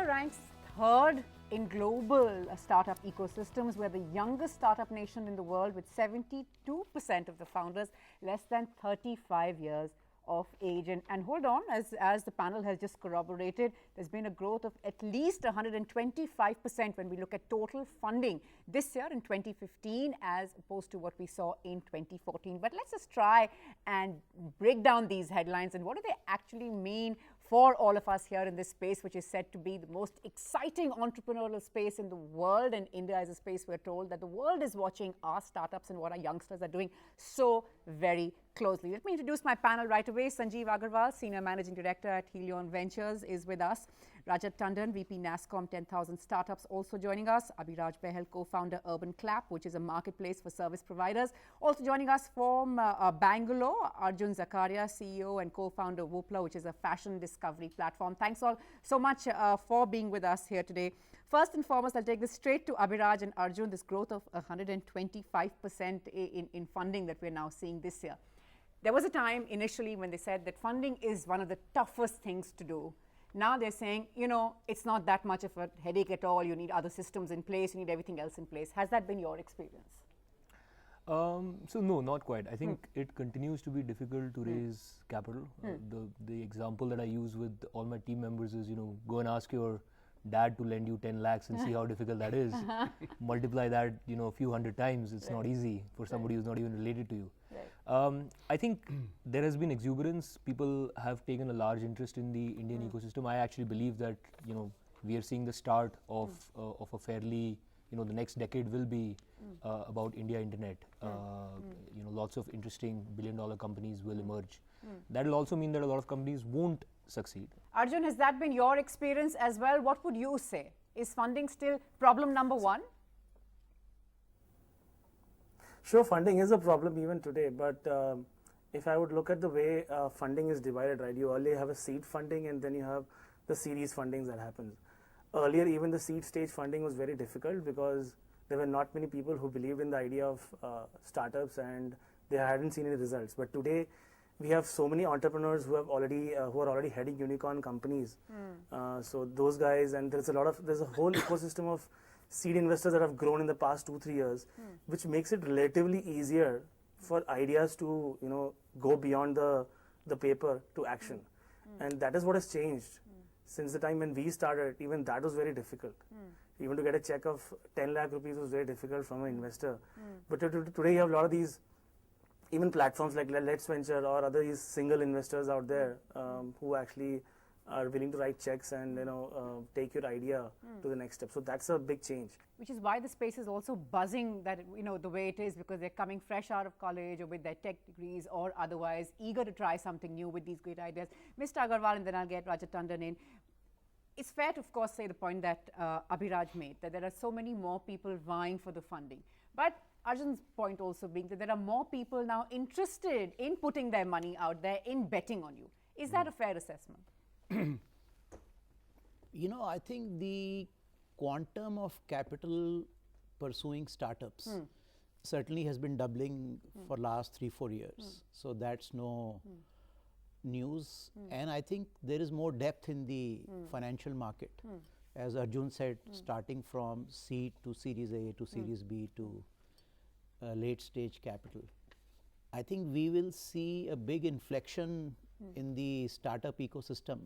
ranks third in global startup ecosystems. We're the youngest startup nation in the world with 72% of the founders less than 35 years of age. And hold on, as the panel has just corroborated, there's been a growth of at least 125% when we look at total funding this year in 2015 as opposed to what we saw in 2014. But let's just try and break down these headlines and what do they actually mean for all of us here in this space, which is said to be the most exciting entrepreneurial space in the world. And India is a space we're told that the world is watching our startups and what our youngsters are doing so very closely. Let me introduce my panel right away. Sanjeev Agarwal, Senior Managing Director at Helion Ventures, is with us. Rajat Tandon, VP NASSCOM 10,000 Startups, also joining us. Abhiraj Behel, co-founder Urban Clap, which is a marketplace for service providers. Also joining us from Bangalore, Arjun Zakaria, CEO and co-founder Whoopla, which is a fashion discovery platform. Thanks all so much for being with us here today. First and foremost, I'll take this straight to Abhiraj and Arjun, this growth of 125% in funding that we're now seeing this year. There was a time initially when they said that funding is one of the toughest things to do. Now they're saying, you know, it's not that much of a headache at all. You need other systems in place. You need everything else in place. Has that been your experience? So no, not quite. I think it continues to be difficult to raise capital. The example that I use with all my team members is, you know, go and ask your dad to lend you 10 lakhs and see how difficult that is. Multiply that, you know, a few hundred times. It's not easy for somebody who's not even related to you. I think there has been exuberance. People have taken a large interest in the Indian ecosystem. I actually believe that, you know, we are seeing the start of a fairly, you know, the next decade will be about India Internet. You know, lots of interesting billion-dollar companies will emerge. That will also mean that a lot of companies won't succeed. Arjun, has that been your experience as well? What would you say? Is funding still problem number one? Sure, funding is a problem even today, but if I would look at the way funding is divided, right, you earlier have a seed funding and then you have the series fundings that happens. Earlier, even the seed stage funding was very difficult because there were not many people who believed in the idea of startups and they hadn't seen any results. But today, we have so many entrepreneurs who have already who are already heading unicorn companies. So those guys, and there's a whole ecosystem of seed investors that have grown in the past 2-3 years, which makes it relatively easier for ideas to, you know, go beyond the paper to action. And that is what has changed. Since the time when we started, even that was very difficult. Even to get a check of 10 lakh rupees was very difficult from an investor. But today you have a lot of these, even platforms like Let's Venture or other these single investors out there who actually are willing to write checks and, you know, take your idea to the next step. So that's a big change. Which is why the space is also buzzing that, you know, the way it is, because they're coming fresh out of college or with their tech degrees or otherwise eager to try something new with these great ideas. Mr. Agarwal, and then I'll get Rajat Tandon in. It's fair to, of course, say the point that Abhiraj made, that there are so many more people vying for the funding. But Arjun's point also being that there are more people now interested in putting their money out there, in betting on you. Is that a fair assessment? You know, I think the quantum of capital pursuing startups certainly has been doubling for last 3-4 years. So that's no news. And I think there is more depth in the financial market. As Arjun said, starting from seed to Series A to Series B to late stage capital. I think we will see a big inflection in the startup ecosystem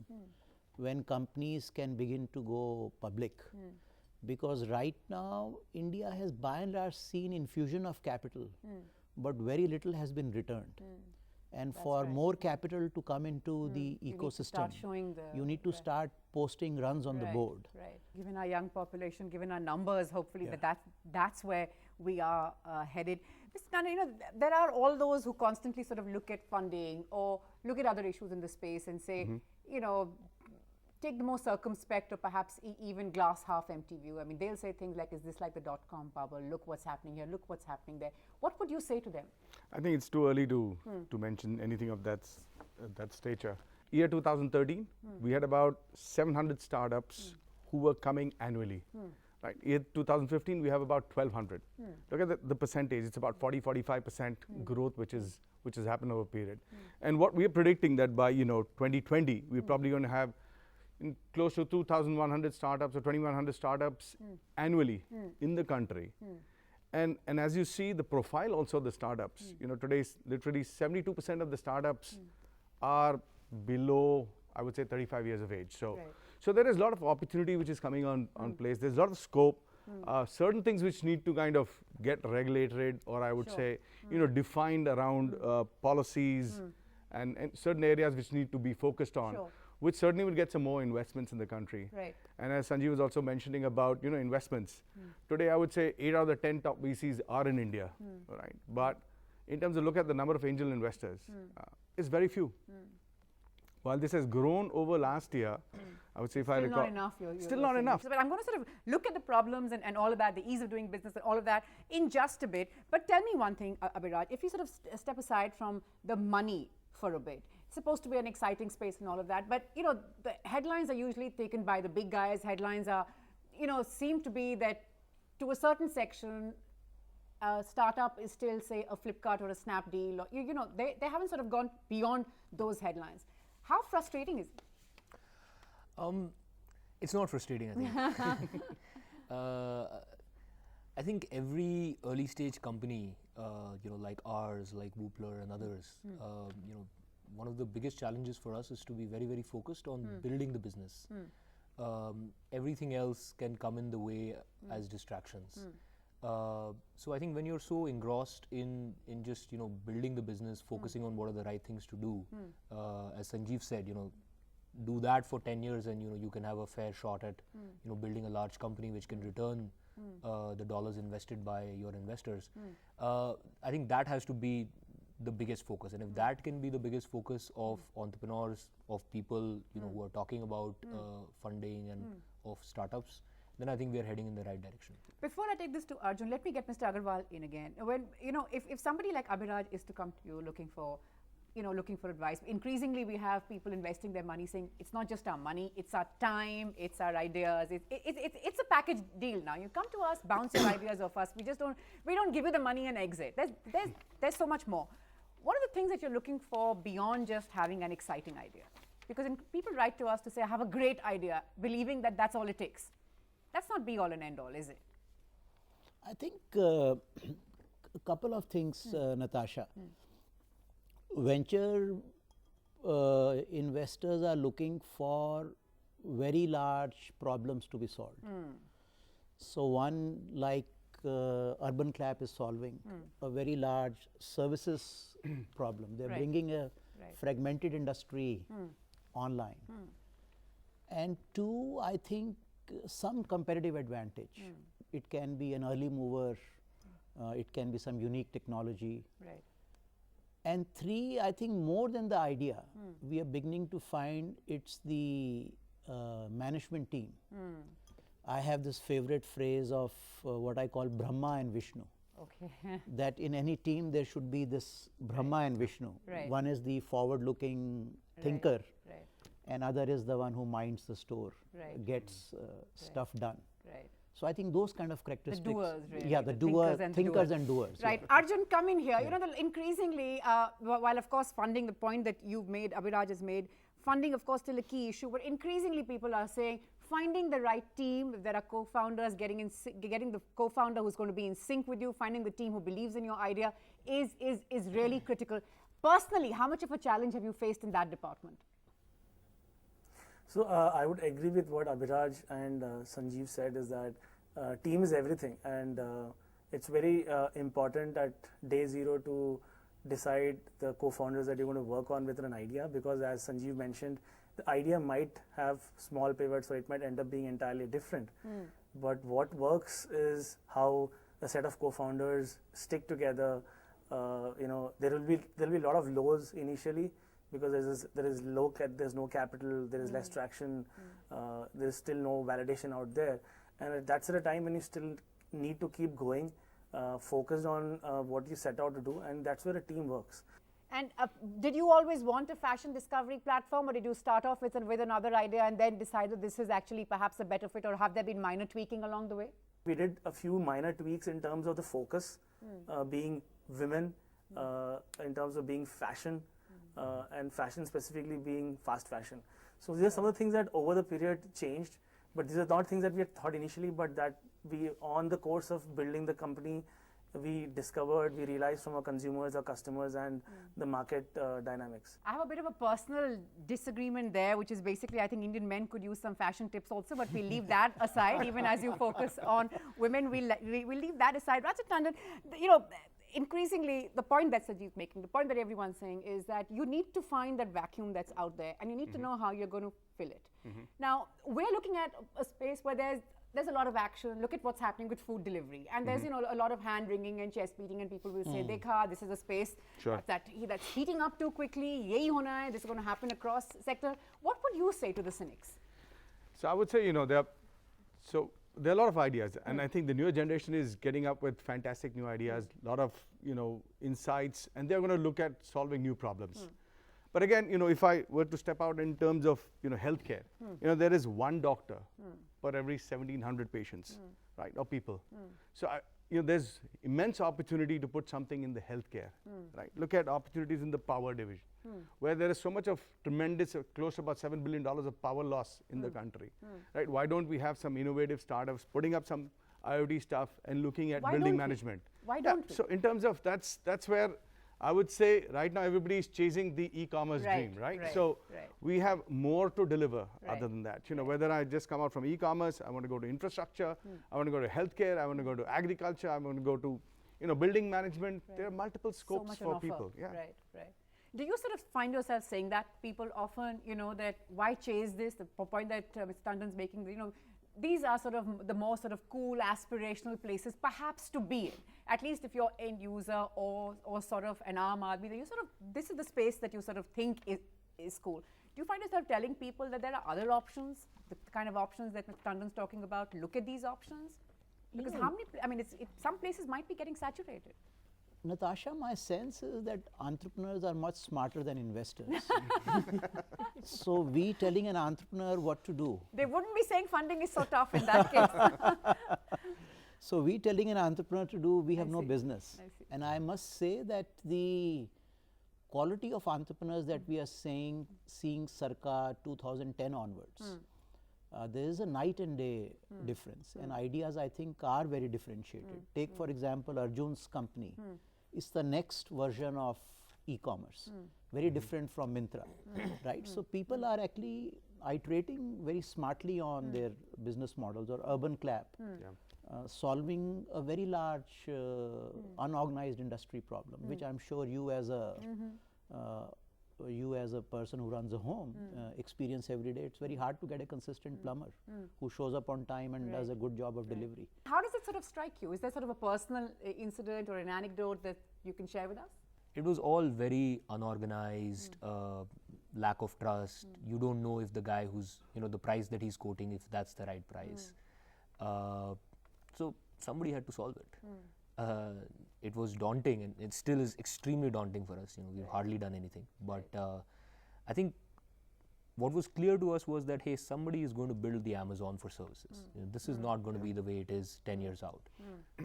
when companies can begin to go public. Because right now, India has by and large seen infusion of capital, but very little has been returned. And That's for right. more capital to come into the ecosystem, you need to start posting runs on the board. Right. Given our young population, given our numbers, hopefully that's where we are headed. Mr. Nana, you know, there are all those who constantly sort of look at funding or look at other issues in the space and say, you know, take the more circumspect or perhaps even glass half empty view. I mean, they'll say things like, is this like the dot-com bubble? Look what's happening here. Look what's happening there. What would you say to them? I think it's too early to mention anything of that stature. Year 2013, we had about 700 startups who were coming annually. Right. Year 2015, we have about 1,200. Look at the percentage. It's about 40-45% growth, which has happened over a period. And what we are predicting that by 2020, we're probably going to have in close to 2,100 startups or 2,100 startups annually in the country. And as you see the profile also of the startups, you know, today literally 72% of the startups are below, I would say, 35 years of age. So, so there is a lot of opportunity which is coming on place. There's a lot of scope. Certain things which need to kind of get regulated, or I would say, you know, defined around policies and certain areas which need to be focused on, which certainly will get some more investments in the country. And as Sanjeev was also mentioning about, you know, investments, today I would say 8 out of the 10 top VCs are in India, right? But in terms of look at the number of angel investors, it's very few. While this has grown over last year, I would say if I recall, not enough. Still not enough. But I'm going to sort of look at the problems and all of that, the ease of doing business and all of that in just a bit. But tell me one thing, Abhiraj, if you sort of step aside from the money for a bit, it's supposed to be an exciting space and all of that, but you know, the headlines are usually taken by the big guys. Headlines are, you know, seem to be that to a certain section, a startup is still, say, a Flipkart or a Snapdeal, or you know, they haven't sort of gone beyond those headlines. How frustrating is it? It's not frustrating, I think. I think every early stage company, you know, like ours, like Woopler and others, you know, one of the biggest challenges for us is to be very, very focused on building the business. Everything else can come in the way as distractions. So I think when you're so engrossed in just, you know, building the business, focusing on what are the right things to do, as Sanjeev said, you know, do that for 10 years and, you know, you can have a fair shot at, you know, building a large company which can return the dollars invested by your investors. I think that has to be the biggest focus, and if that can be the biggest focus of entrepreneurs, of people, you know, who are talking about funding and of startups, then I think we are heading in the right direction. Before I take this to Arjun, let me get Mr. Agarwal in again. When, you know, if somebody like Abhiraj is to come to you looking for, you know, looking for advice, increasingly we have people investing their money saying it's not just our money, it's our time, it's our ideas, it's a package deal now. You come to us, bounce your ideas off us, we don't give you the money and exit. There's so much more. What are the things that you're looking for beyond just having an exciting idea? Because people write to us to say, I have a great idea, believing that that's all it takes. That's not be all and end all, is it? I think a couple of things, Natasha. Venture investors are looking for very large problems to be solved. So one like Urban Clap is solving a very large services problem. They're bringing a fragmented industry online. And two, I think some competitive advantage. It can be an early mover, it can be some unique technology. And three, I think more than the idea, we are beginning to find it's the management team. I have this favorite phrase of what I call Brahma and Vishnu. That in any team there should be this Brahma and Vishnu. One is the forward-looking thinker, and other is the one who minds the store, gets stuff done. So I think those kind of characteristics. The doers, really. Yeah, the doers, thinkers and doers. Right. Arjun, come in here. You know, increasingly, while of course funding, the point that you've made, Abhiraj has made, funding of course still a key issue, but increasingly people are saying finding the right team, if there are co-founders, getting the co-founder who's going to be in sync with you, finding the team who believes in your idea is really critical. Personally, how much of a challenge have you faced in that department? So I would agree with what Abhiraj and Sanjeev said, is that team is everything, and it's very important at day zero to decide the co-founders that you're going to work on with an idea, because as Sanjeev mentioned, the idea might have small pivots or it might end up being entirely different. But what works is how a set of co-founders stick together. You know, there will be a lot of lows initially, because there's no capital, there is less traction, there's still no validation out there, and that's at a time when you still need to keep going, focused on what you set out to do, and that's where a team works. And did you always want a fashion discovery platform, or did you start off with another idea and then decide that this is actually perhaps a better fit, or have there been minor tweaking along the way? We did a few minor tweaks in terms of the focus, being women, in terms of being fashion, and fashion specifically being fast fashion. So these are some of the things that over the period changed, but these are not things that we had thought initially, but that we, on the course of building the company, we discovered, we realized from our consumers, our customers, and the market dynamics. I have a bit of a personal disagreement there, which is basically I think Indian men could use some fashion tips also, but we'll leave that aside. Even as you focus on women, we'll leave that aside. Rajat Tandon, you know, increasingly the point that Sajid's making, the point that everyone's saying is that you need to find that vacuum that's out there, and you need to know how you're going to fill it. Now, we're looking at a space where there's a lot of action. Look at what's happening with food delivery, and there's, you know, a lot of hand wringing and chest beating, and people will say, "Dekha, this is a space that's heating up too quickly. Yehi hona hai. This is going to happen across sector." What would you say to the cynics? So I would say, you know, there are a lot of ideas, and I think the newer generation is getting up with fantastic new ideas, a lot of, you know, insights, and they're going to look at solving new problems. But again, you know, if I were to step out in terms of, you know, healthcare, you know, there is one doctor per every 1,700 patients, right, or people. So, you know, there's immense opportunity to put something in the healthcare, right? Look at opportunities in the power division, where there is so much of tremendous, close to about $7 billion of power loss in the country, right? Why don't we have some innovative startups putting up some IoT stuff and looking at building management? Why don't we? So in terms of that's where I would say right now everybody is chasing the e-commerce dream, right? So we have more to deliver other than that. You know, whether I just come out from e-commerce, I want to go to infrastructure, I want to go to healthcare, I want to go to agriculture, I want to go to, you know, building management. There are multiple scopes for people. Yeah. Right. Do you sort of find yourself saying that people often, you know, that why chase this? The point that Mr. Tandon's making, you know, these are sort of the more sort of cool, aspirational places perhaps to be in. At least if you're end user or sort of an Aam Aadmi, then you sort of, this is the space that you sort of think is cool. Do you find yourself telling people that there are other options, the kind of options that Mr. Tandon's talking about? Look at these options? Because how many, I mean, some places might be getting saturated. Natasha, my sense is that entrepreneurs are much smarter than investors. So we telling an entrepreneur what to do. They wouldn't be saying funding is so tough in that case. So we telling an entrepreneur to do, we have no business. And I must say that the quality of entrepreneurs that we are seeing circa 2010 onwards, there is a night and day difference, and ideas I think are very differentiated. Take for example Arjun's company. It's the next version of e-commerce, very different from Myntra, right? So people are actually iterating very smartly on their business models. Or Urban Clap, solving a very large unorganized industry problem, which I'm sure you as a person who runs a home experience every day. It's very hard to get a consistent plumber who shows up on time and does a good job of delivery. How does it sort of strike you? Is there sort of a personal incident or an anecdote that you can share with us? It was all very unorganized, lack of trust. You don't know if the guy who's, you know, the price that he's quoting, if that's the right price. So somebody had to solve it. It was daunting, and it still is extremely daunting for us. You know, we've hardly done anything. But I think what was clear to us was that, hey, somebody is going to build the Amazon for services. You know, this is not going to be the way it is 10 years out.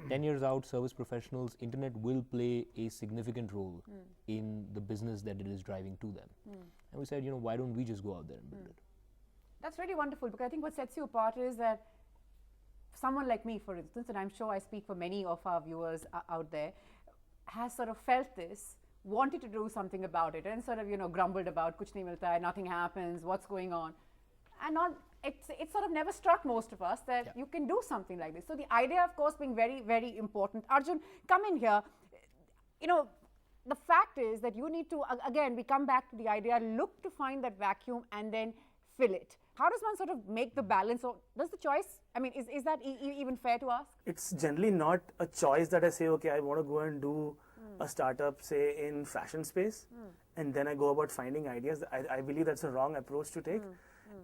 10 years out, service professionals, internet will play a significant role in the business that it is driving to them. And we said, you know, why don't we just go out there and build it? That's really wonderful, because I think what sets you apart is that someone like me, for instance, and I'm sure I speak for many of our viewers out there, has sort of felt this, wanted to do something about it, and sort of, you know, grumbled about kuch nahi milta hai, nothing happens, what's going on. And it sort of never struck most of us that you can do something like this. So the idea, of course, being very, very important. Arjun, come in here. You know, the fact is that you need to, again, we come back to the idea, look to find that vacuum and then fill it. How does one sort of make the balance, or does the choice, I mean, is that even fair to ask? It's generally not a choice that I say, okay, I want to go and do a startup, say, in fashion space, and then I go about finding ideas. I believe that's a wrong approach to take.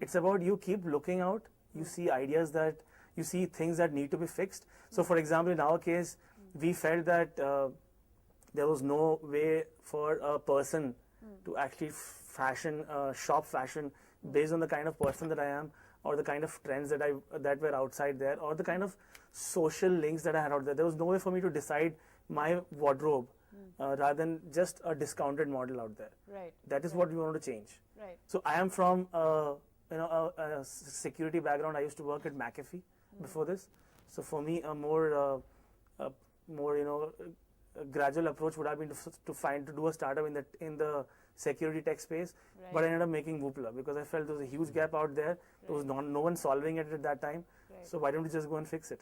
It's about you keep looking out, you see ideas that, you see things that need to be fixed. So for example, in our case, we felt that there was no way for a person to actually shop fashion based on the kind of person that I am, or the kind of trends that were outside there, or the kind of social links that I had out there. There was no way for me to decide my wardrobe rather than just a discounted model out there. Right. That is what we want to change. Right. So I am from a security background. I used to work at McAfee before this. So for me, a more a gradual approach would have been to do a startup in the security tech space. Right. But I ended up making Woopla because I felt there was a huge gap out there. There was no one solving it at that time. Right. So why don't we just go and fix it?